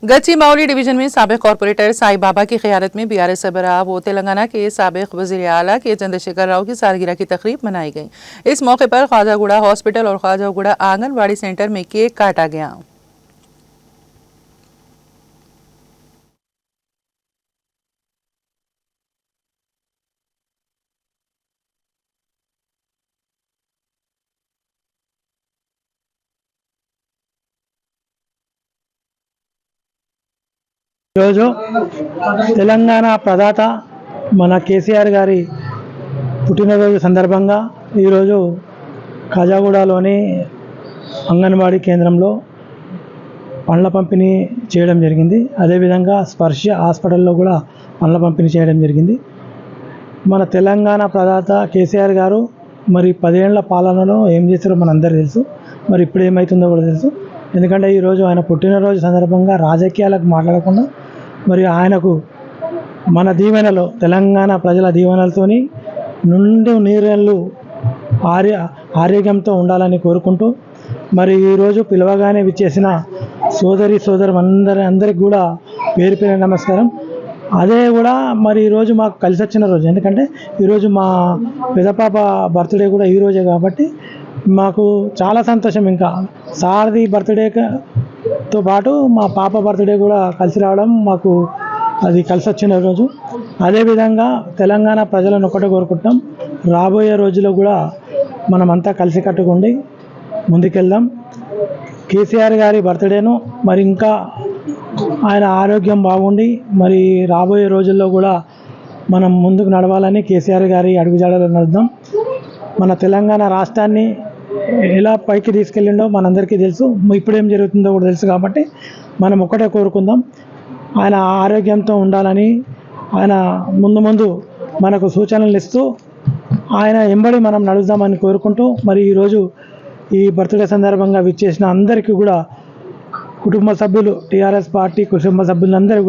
गच्चीमौली division में साबिक corporator Sai Baba की क़ियादत में बीआरएस सरबराह व तेलंगाना के साबिक वज़ीर आला के चंद्रशेखर राव की सालगिरह की तकरीब मनाई गई। इस मौके पर ख्वाजागुड़ा हॉस्पिटल और ख्वाजागुड़ा आंगनबाड़ी सेंटर में केक काटा गया। ఈరోజు తెలంగాణ ప్రదాత మన కేసీఆర్ గారి పుట్టినరోజు సందర్భంగా ఈరోజు ఖాజాగూడలోని అంగన్వాడీ కేంద్రంలో పండ్ల పంపిణీ చేయడం జరిగింది. అదేవిధంగా స్పర్శ హాస్పిటల్లో కూడా పండ్ల పంపిణీ చేయడం జరిగింది. మన తెలంగాణ ప్రదాత కేసీఆర్ గారు మరి 10 ఏళ్ల పాలనలో ఏం చేశారో మనందరికీ తెలుసు. మరి ఇప్పుడు ఏమవుతుందో కూడా తెలుసు. ఎందుకంటే ఈరోజు ఆయన పుట్టినరోజు సందర్భంగా రాజకీయాలకు మాట్లాడకుండా మరి ఆయనకు మన దీవెనలో తెలంగాణ ప్రజల దీవెనలతోని నుండి నీరెళ్ళు ఆరోగ్యంతో ఉండాలని కోరుకుంటూ మరి ఈరోజు పిలవగానే విచ్చేసిన సోదరికి కూడా పేరు పేరు నమస్కారం. అదే కూడా మరి ఈరోజు మాకు కలిసి వచ్చిన రోజు, ఎందుకంటే ఈరోజు మా పెదపాప బర్త్డే కూడా ఈరోజే కాబట్టి మాకు చాలా సంతోషం. ఇంకా సార్ది బర్త్డేతో పాటు మా పాప బర్త్డే కూడా కలిసి రావడం మాకు అది కలిసి వచ్చిన రోజు. అదేవిధంగా తెలంగాణ ప్రజలను ఒకటే కోరుకుంటాం, రాబోయే రోజుల్లో కూడా మనమంతా కలిసి కట్టుకుండి ముందుకెళ్దాం. కేసీఆర్ గారి బర్త్డేను మరి ఇంకా ఆయన ఆరోగ్యం బాగుండి మరి రాబోయే రోజుల్లో కూడా మనం ముందుకు నడవాలని కేసీఆర్ గారి అడుగుజాడలో నడుద్దాం. మన తెలంగాణ రాష్ట్రాన్ని ఎలా పైకి తీసుకెళ్ళిండో మనందరికీ తెలుసు. ఇప్పుడేం జరుగుతుందో కూడా తెలుసు. కాబట్టి మనం ఒకటే కోరుకుందాం, ఆయన ఆరోగ్యంతో ఉండాలని, ఆయన ముందు మనకు సూచనలు ఇస్తూ ఆయన ఎంబడి మనం నడుద్దామని కోరుకుంటూ మరి ఈరోజు ఈ బర్త్డే సందర్భంగా విచ్చేసిన అందరికీ కూడా కుటుంబ సభ్యులు, టీఆర్ఎస్ పార్టీ కుటుంబ సభ్యులందరూ